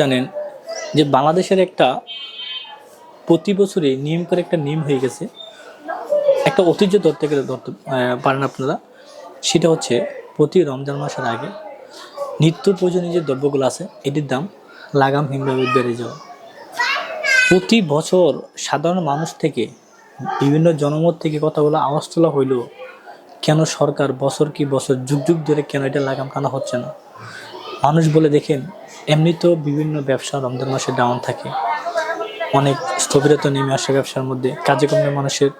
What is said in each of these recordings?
জানেন যে বাংলাদেশের একটা প্রতি বছরই নিয়ম করে একটা নিয়ম হয়ে গেছে, একটা ঐতিহ্য ধরতে গেলে ধরতে পারেন আপনারা। সেটা হচ্ছে প্রতি রমজান মাসের আগে নিত্য প্রয়োজনীয় যে দ্রব্যগুলো আছে এটির দাম লাগামহীনভাবে বেড়ে যাওয়া। প্রতি বছর সাধারণ মানুষ থেকে বিভিন্ন জনমত থেকে কথাগুলো আওয়াজ তোলা হইলেও কেন সরকার বছর কি বছর যুগ যুগ ধরে কেন এটা লাগাম টানা হচ্ছে না? মানুষ বলে দেখেন, এমনিতেও বিভিন্ন ব্যবসা রমজান মাসে ডাউন থাকে, অনেক স্থবিরতা নেমে আসে ব্যবসার মধ্যে, কাজে কর্মে মানুষের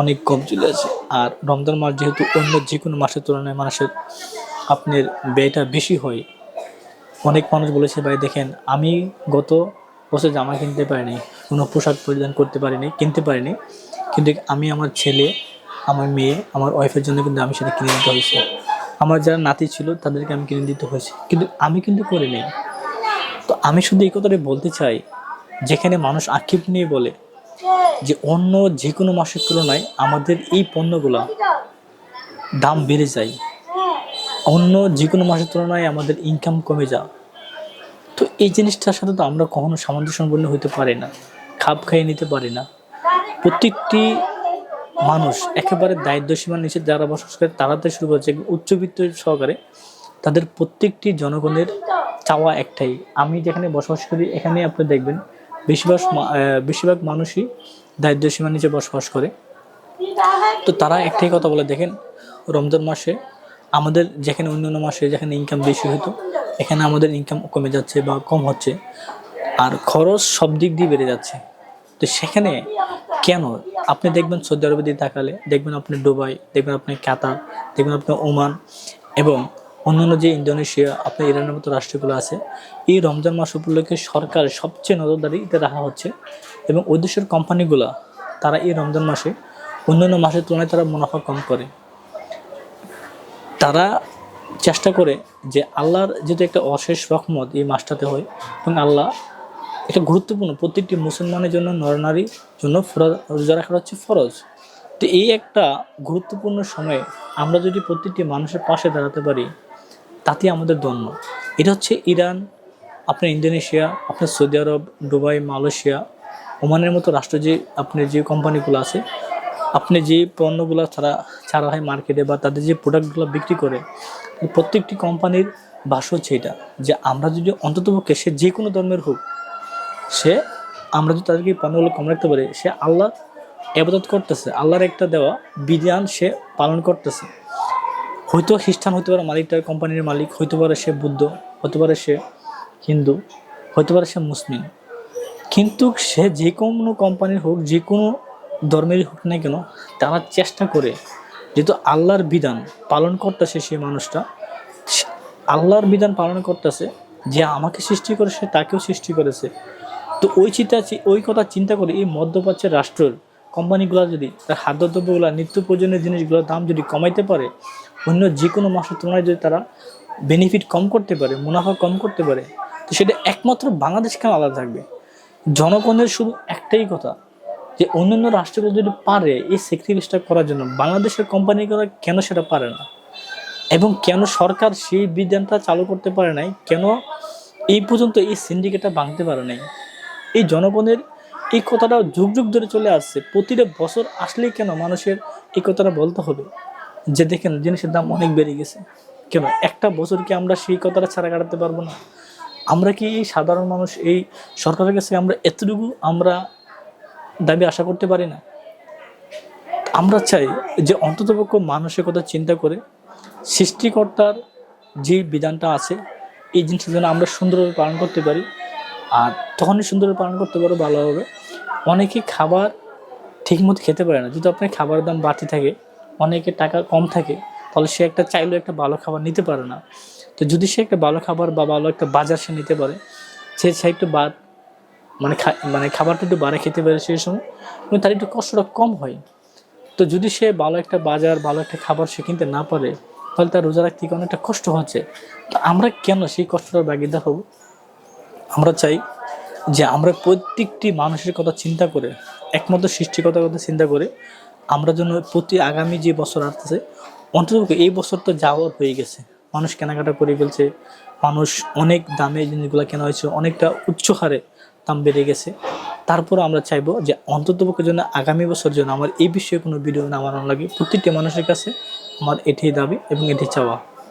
অনেক কম চলে আসে। আর রমজান মাস যেহেতু অন্য যে কোনো মাসের তুলনায় মানুষের আপনার ব্যয়টা বেশি হয়। অনেক মানুষ বলেছে, ভাই দেখেন আমি গত বছর জামা কিনতে পারিনি, কোনো পোশাক পরিধান করতে পারিনি, কিনতে পারিনি, কিন্তু আমি আমার ছেলে, আমার মেয়ে, আমার ওয়াইফের জন্য কিন্তু আমি সেটা কিনে দিতে হয়েছে। আমার যারা নাতি ছিল তাদেরকে আমি কিনে দিতে হয়েছে, কিন্তু আমি কিন্তু করে নেই। তো আমি শুধু এই কথাটাই বলতে চাই, যেখানে মানুষ আক্ষেপ নিয়ে বলে যে অন্য যে কোনো মাসের তুলনায় আমাদের এই পণ্যগুলা দাম বেড়ে যায়, অন্য যে কোনো মাসের তুলনায় আমাদের ইনকাম কমে যায়, তো এই জিনিসটার সাথে তো আমরা কখনো সামঞ্জস্যপূর্ণ হতে পারি না, খাপ খাইয়ে নিতে পারি না। প্রত্যেকটি মানুষ একেবারে দারিদ্র্য সীমার নিচে যারা বসবাস করে তারা থেকে শুরু করেছে উচ্চবিত্ত সহকারে, তাদের প্রত্যেকটি জনগণের চাওয়া একটাই। আমি যেখানে বসবাস করি এখানে আপনি দেখবেন বেশিরভাগ মানুষই দারিদ্র্য সীমার নিচে বসবাস করে। তো তারা একটাই কথা বলে দেখেন, রমজান মাসে আমাদের যেখানে অন্যান্য মাসে যেখানে ইনকাম বেশি হতো, এখানে আমাদের ইনকাম কমে যাচ্ছে বা কম হচ্ছে, আর খরচ সব দিক দিয়ে বেড়ে যাচ্ছে। তো সেখানে কেন আপনি দেখবেন সৌদি আরবের দিকে তাকালে দেখবেন আপনি দুবাই, দেখবেন আপনি কাতার, দেখবেন আপনি ওমান এবং অন্যান্য যে ইন্দোনেশিয়া, আপনার ইরানের মতো রাষ্ট্রগুলো আছে, এই রমজান মাস উপলক্ষে সরকার সবচেয়ে নজরদারিতে রাখা হচ্ছে এবং ওই দেশের কোম্পানিগুলো তারা এই রমজান মাসে অন্যান্য মাসের তুলনায় তারা মুনাফা কম করে। তারা চেষ্টা করে যে আল্লাহর যেহেতু একটা অশেষ রহমত এই মাসটাতে হয়, এবং আল্লাহ এটা গুরুত্বপূর্ণ, প্রত্যেকটি মুসলমানের জন্য নরনারীর জন্য রোজা রাখা হচ্ছে ফরজ। তো এই একটা গুরুত্বপূর্ণ সময়ে আমরা যদি প্রত্যেকটি মানুষের পাশে দাঁড়াতে পারি তাতে আমাদের ধন্য। এটা হচ্ছে ইরান, আপনার ইন্দোনেশিয়া, আপনার সৌদি আরব, দুবাই, মালয়েশিয়া, ওমানের মতো রাষ্ট্র, যে আপনার যে কোম্পানিগুলো আছে, আপনি যে পণ্যগুলো তারা ছাড়া হয় মার্কেটে বা তাদের যে প্রোডাক্টগুলো বিক্রি করে, প্রত্যেকটি কোম্পানির ভাষ্য হচ্ছে এটা যে আমরা যদি অন্ততপক্ষে সে যে কোনো ধর্মের হোক, সে আমরা যদি তাদেরকে পণ্যগুলো কম রাখতে পারি, সে আল্লাহ ইবাদত করতেছে, আল্লাহর একটা দেওয়া বিধান সে পালন করতেছে। হয়তো খ্রিস্টান হতে পারে মালিকটার, কোম্পানির মালিক হইতে পারে সে বুদ্ধ, হতে পারে সে হিন্দু, হতে পারে সে মুসলিম, কিন্তু সে যে কোনো কোম্পানির হোক, যে কোনো ধর্মেরই হোক না কেন, তারা চেষ্টা করে যেহেতু আল্লাহর বিধান পালন করতেছে, সেই মানুষটা আল্লাহর বিধান পালন করতেছে, যে আমাকে সৃষ্টি করে সে তাকেও সৃষ্টি করেছে। তো ওই কথা চিন্তা করে এই মধ্যপ্রাচ্যের রাষ্ট্রের কোম্পানিগুলো যদি তার খাদ্যদ্রব্যগুলো, নিত্য প্রয়োজনীয় জিনিসগুলোর দাম যদি কমাইতে পারে, অন্য যে কোনো মাসের তুলনায় যদি তারা বেনিফিট কম করতে পারে, মুনাফা কম করতে পারে, তো সেটা একমাত্র বাংলাদেশ কেন আলাদা থাকবে? জনগণের শুধু একটাই কথা যে অন্যান্য রাষ্ট্রগুলো যদি পারে এই স্যাক্রিফাইসটা করার জন্য, বাংলাদেশের কোম্পানিগুলো কেন সেটা পারে না? এবং কেন সরকার সেই বিধানটা চালু করতে পারে নাই? কেন এই পর্যন্ত এই সিন্ডিকেটটা ভাঙতে পারে নাই? এই জনগণের এই কথাটা যুগ যুগ ধরে চলে আসছে। প্রতিটা বছর আসলেই কেন মানুষের এই কথাটা বলতে হবে যে দেখেন জিনিসের দাম অনেক বেড়ে গেছে? কেন একটা বছর কি আমরা সেই কথাটা ছাড়া কাটাতে পারবো না? আমরা কি এই সাধারণ মানুষ এই সরকারের কাছে আমরা এতটুকু আমরা দাবি আশা করতে পারি না? আমরা চাই যে অন্ততপক্ষ মানুষের কথা চিন্তা করে সৃষ্টিকর্তার যে বিধানটা আছে এই জিনিসটা যেন আমরা সুন্দরভাবে পালন করতে পারি। আর তখনই সুন্দরভাবে পালন করতে পারো ভালো হবে। অনেকে খাবার ঠিকমতো খেতে পারে না, যদি আপনার খাবারের দাম বাড়তি থাকে, অনেকের টাকা কম থাকে, তাহলে সে একটা চাইলেও একটা ভালো খাবার নিতে পারে না। তো যদি সে একটা ভালো খাবার বা ভালো একটা বাজার সে নিতে পারে, সে একটু মানে খাবারটা একটু বাড়ে খেতে পারে, সেই সময় তার একটু কষ্টটা কম হয়। তো যদি সে ভালো একটা বাজার, ভালো একটা খাবার সে কিনতে না পারে, তাহলে তার রোজা রাখতে অনেকটা কষ্ট হচ্ছে। তো আমরা কেন সেই কষ্টটার ভাগিদার হব? আমরা চাই যে আমরা প্রত্যেকটি মানুষের কথা চিন্তা করে, একমাত্র সৃষ্টিকর্তার কথা চিন্তা করে আমরা যেন প্রতি আগামী যে বছর আসতেছে, অন্তত এই বছর তো যাওয়ার হয়ে গেছে, মানুষ কেনাকাটা করে ফেলছে, মানুষ অনেক দামে জিনিসগুলো কেনা হয়েছে, অনেকটা উচ্চ হারে দাম বেড়ে গেছে। তারপর আমরা চাইবো যে অন্ততপক্ষের জন্য আগামী বছর জন্য আমার এই বিষয়ে কোনো ভিডিও না বানানো লাগে। প্রত্যেকটি মানুষের কাছে আমার এটাই দাবি এবং এটি চাওয়া।